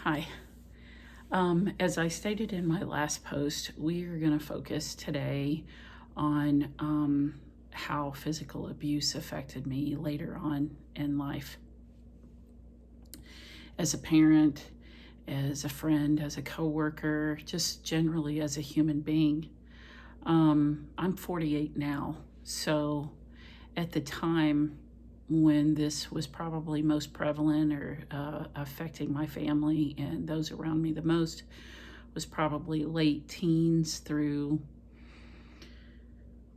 Hi. As I stated in my last post, we are going to focus today on how physical abuse affected me later on in life. As a parent, as a friend, as a coworker, just generally as a human being. I'm 48 now, so at the time when this was probably most prevalent or affecting my family and those around me the most was probably late teens through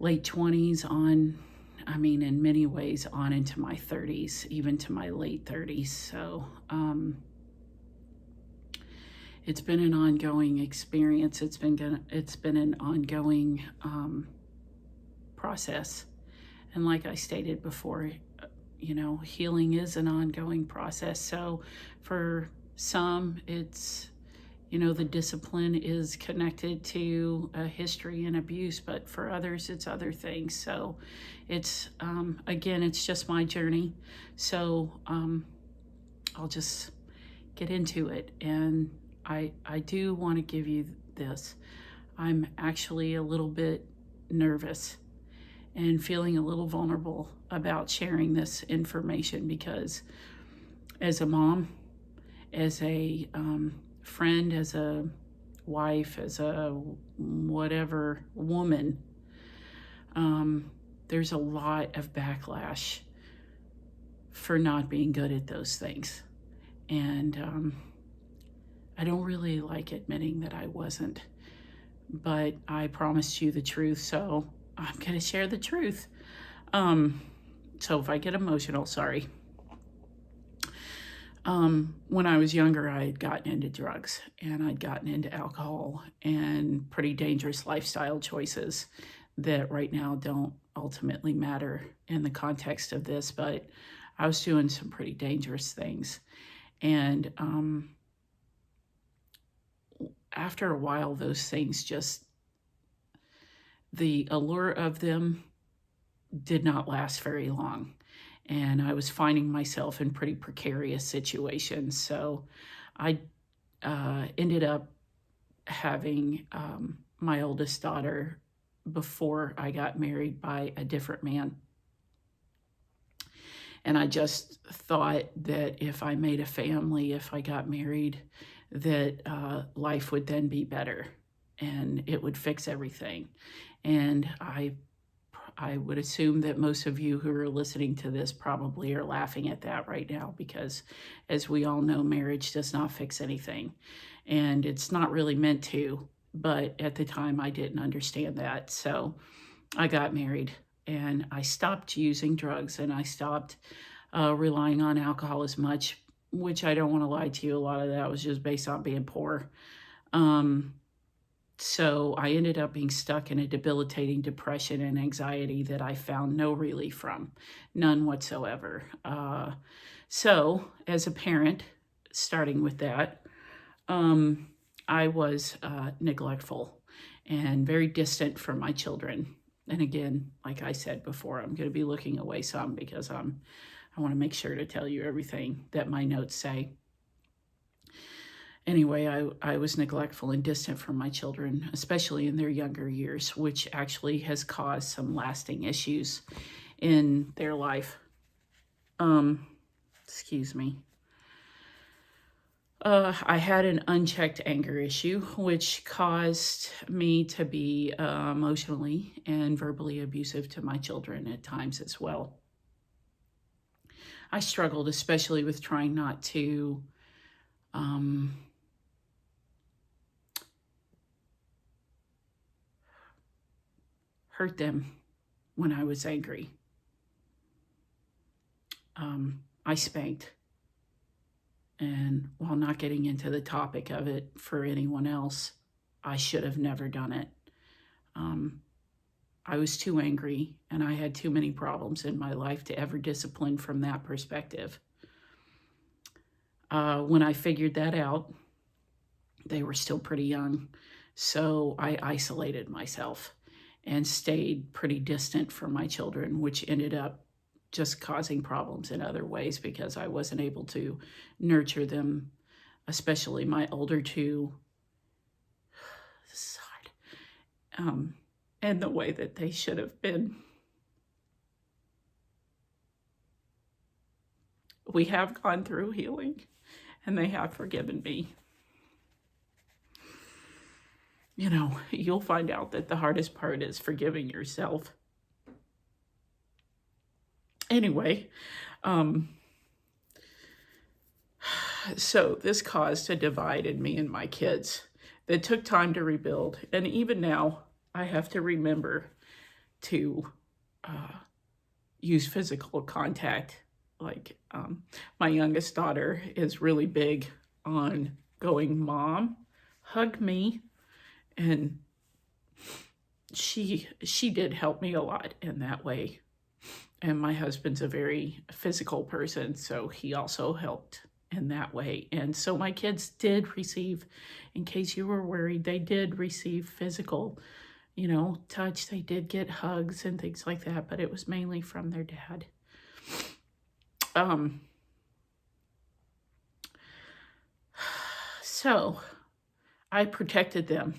late 20s on, in many ways on into my 30s, even to my late 30s. So it's been an ongoing experience. It's been an ongoing process. And like I stated before, healing is an ongoing process. So for some, it's, the discipline is connected to a history and abuse, but for others, it's other things. So it's, again, it's just my journey. So I'll just get into it. And I do want to give you this. I'm actually a little bit nervous and feeling a little vulnerable about sharing this information because as a mom, as a friend, as a wife, as a whatever woman, there's a lot of backlash for not being good at those things. And I don't really like admitting that I wasn't, but I promised you the truth, so I'm going to share the truth. So if I get emotional, sorry. When I was younger, I had gotten into drugs and I'd gotten into alcohol and pretty dangerous lifestyle choices that right now don't ultimately matter in the context of this, but I was doing some pretty dangerous things. And after a while, those things just, the allure of them did not last very long. And I was finding myself in pretty precarious situations. So I ended up having my oldest daughter before I got married by a different man. And I just thought that if I made a family, if I got married, that life would then be better and it would fix everything. And I would assume that most of you who are listening to this probably are laughing at that right now because, as we all know, marriage does not fix anything. And it's not really meant to, but at the time I didn't understand that. So I got married and I stopped using drugs and I stopped relying on alcohol as much, which I don't want to lie to you. A lot of that was just based on being poor. So I ended up being stuck in a debilitating depression and anxiety that I found no relief from, none whatsoever. So as a parent, starting with that, I was neglectful and very distant from my children. And again, like I said before, I'm going to be looking away some because I want to make sure to tell you everything that my notes say. Anyway, I was neglectful and distant from my children, especially in their younger years, which actually has caused some lasting issues in their life. Excuse me. I had an unchecked anger issue, which caused me to be emotionally and verbally abusive to my children at times as well. I struggled, especially with trying not to hurt them when I was angry. I spanked. And while not getting into the topic of it for anyone else, I should have never done it. I was too angry and I had too many problems in my life to ever discipline from that perspective. When I figured that out, they were still pretty young. So I isolated myself and stayed pretty distant from my children, which ended up just causing problems in other ways because I wasn't able to nurture them especially my older two, this is hard, and the way that they should have been. We have gone through healing, and they have forgiven me. You know, you'll find out that the hardest part is forgiving yourself. Anyway, so this caused a divide in me and my kids that took time to rebuild. And even now, I have to remember to use physical contact. Like, my youngest daughter is really big on going, "Mom, hug me." And she did help me a lot in that way. And my husband's a very physical person, so he also helped in that way. And so my kids did receive, in case you were worried, they did receive physical, touch. They did get hugs and things like that, but it was mainly from their dad. So I protected them.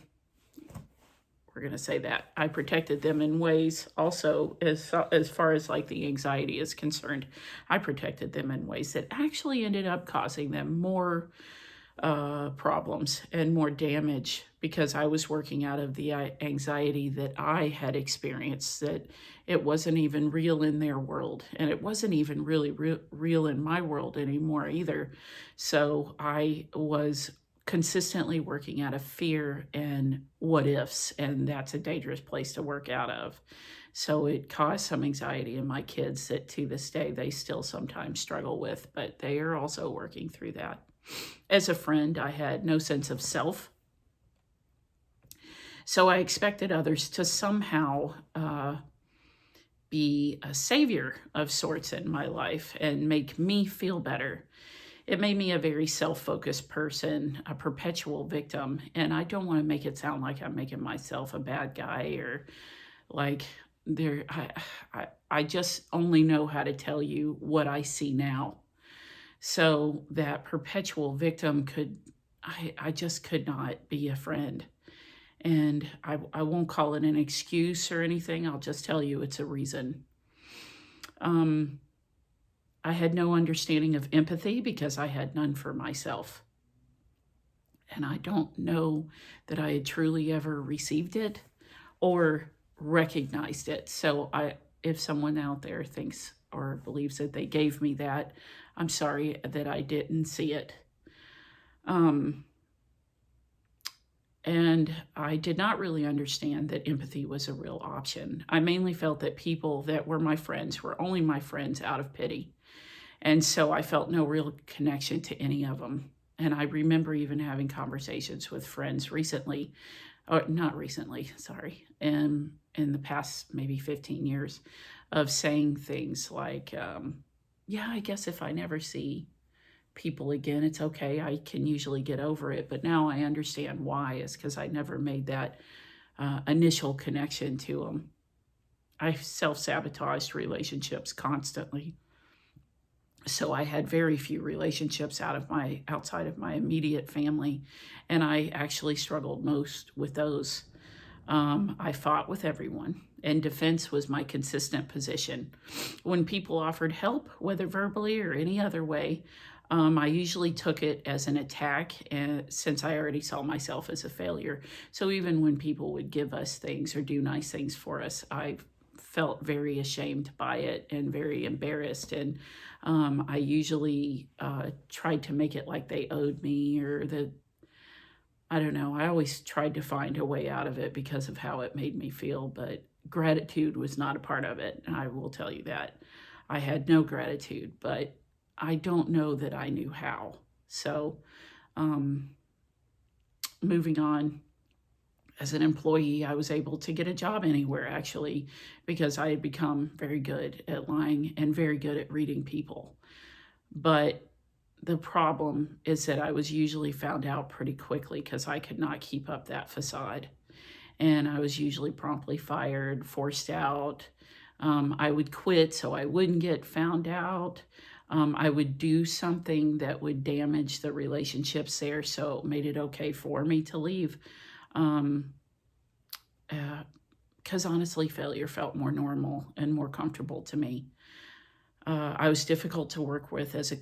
We're going to say that. I protected them in ways also, as far as like the anxiety is concerned, I protected them in ways that actually ended up causing them more problems and more damage, because I was working out of the anxiety that I had experienced, that it wasn't even real in their world, and it wasn't even really real in my world anymore either. So I was consistently working out of fear and what ifs, and that's a dangerous place to work out of. So it caused some anxiety in my kids that to this day they still sometimes struggle with, but they are also working through that. As a friend, I had no sense of self, so I expected others to somehow be a savior of sorts in my life and make me feel better. It made me a very self-focused person, a perpetual victim. And I don't want to make it sound like I'm making myself a bad guy or like I just only know how to tell you what I see now. So that perpetual victim I just could not be a friend. And I won't call it an excuse or anything. I'll just tell you it's a reason. I had no understanding of empathy because I had none for myself. And I don't know that I had truly ever received it or recognized it. So if someone out there thinks or believes that they gave me that, I'm sorry that I didn't see it. And I did not really understand that empathy was a real option. I mainly felt that people that were my friends were only my friends out of pity. And so I felt no real connection to any of them. And I remember even having conversations with friends recently, or not recently, sorry, in the past maybe 15 years, of saying things like, yeah, I guess if I never see people again, it's okay. I can usually get over it. But now I understand why. It's because I never made that initial connection to them. I self-sabotaged relationships constantly. So I had very few relationships outside of my immediate family, and I actually struggled most with those. I fought with everyone, and defense was my consistent position. When people offered help, whether verbally or any other way, I usually took it as an attack, since I already saw myself as a failure. So even when people would give us things or do nice things for us, I felt very ashamed by it and very embarrassed. And I usually tried to make it like they owed me, or that, I don't know, I always tried to find a way out of it because of how it made me feel. But gratitude was not a part of it, and I will tell you that. I had no gratitude, but I don't know that I knew how. So moving on, as an employee, I was able to get a job anywhere, actually, because I had become very good at lying and very good at reading people. But the problem is that I was usually found out pretty quickly because I could not keep up that facade. And I was usually promptly fired, forced out. I would quit so I wouldn't get found out. I would do something that would damage the relationships there, so it made it okay for me to leave. Um, because honestly, failure felt more normal and more comfortable to me. I was difficult to work with as a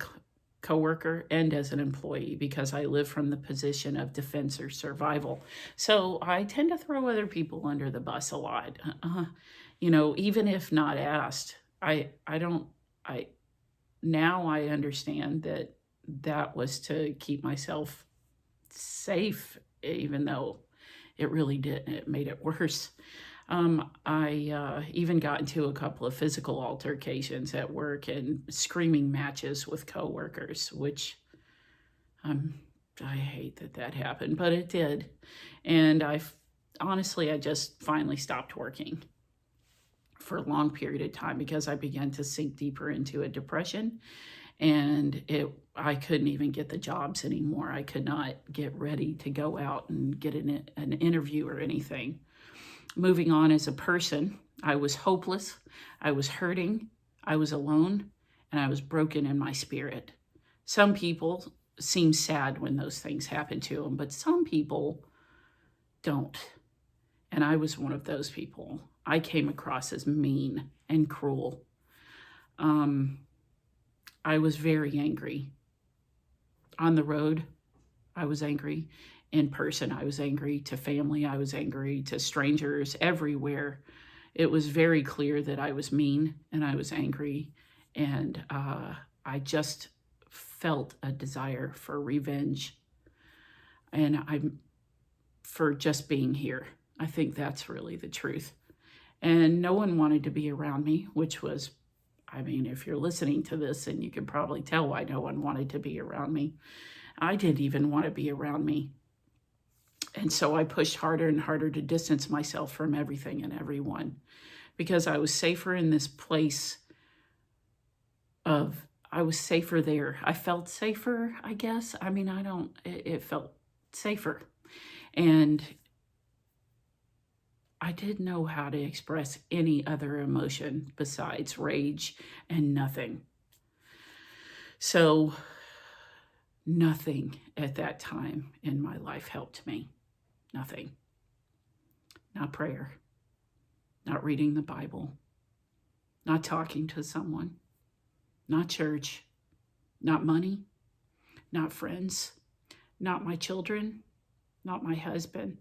coworker and as an employee because I live from the position of defense or survival. So I tend to throw other people under the bus a lot. Even if not asked. I don't I Now I understand that that was to keep myself safe, even though it really didn't. It made it worse. I even got into a couple of physical altercations at work and screaming matches with coworkers, which um, I hate that that happened, but it did. And honestly, I just finally stopped working for a long period of time because I began to sink deeper into a depression, and I couldn't even get the jobs anymore. I could not get ready to go out and get an interview or anything. Moving on as a person, I was hopeless, I was hurting, I was alone, and I was broken in my spirit. Some people seem sad when those things happen to them, but some people don't. And I was one of those people. I came across as mean and cruel. I was very angry. On the road, I was angry. In person, I was angry. To family, I was angry. To strangers, everywhere. It was very clear that I was mean and I was angry. And I just felt a desire for revenge. And for just being here. I think that's really the truth. And no one wanted to be around me, which was, if you're listening to this, and you can probably tell why no one wanted to be around me. I didn't even want to be around me. And so I pushed harder and harder to distance myself from everything and everyone because I was safer in this place I was safer there. I felt safer, I guess. It felt safer. And I didn't know how to express any other emotion besides rage and nothing. So nothing at that time in my life helped me. Nothing. Not prayer. Not reading the Bible. Not talking to someone. Not church. Not money. Not friends. Not my children. Not my husband.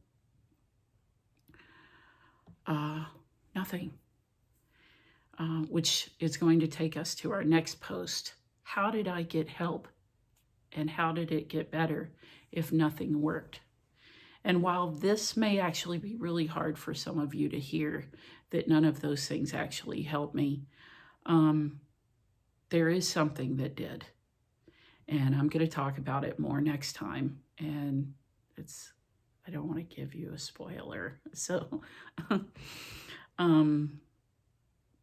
Nothing. Which is going to take us to our next post. How did I get help? And how did it get better if nothing worked? And while this may actually be really hard for some of you to hear, that none of those things actually helped me, there is something that did. And I'm going to talk about it more next time. And I don't want to give you a spoiler. So,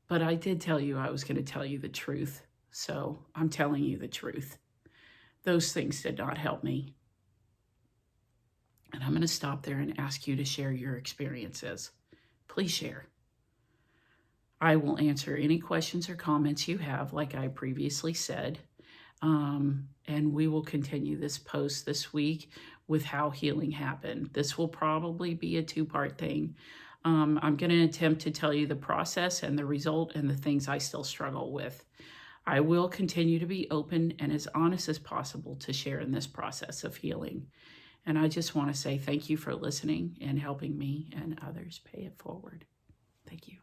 but I did tell you I was going to tell you the truth. So I'm telling you the truth. Those things did not help me. And I'm going to stop there and ask you to share your experiences. Please share. I will answer any questions or comments you have, like I previously said. And we will continue this post this week with how healing happened. This will probably be a 2-part thing. I'm going to attempt to tell you the process and the result and the things I still struggle with. I will continue to be open and as honest as possible to share in this process of healing. And I just want to say thank you for listening and helping me and others pay it forward. Thank you.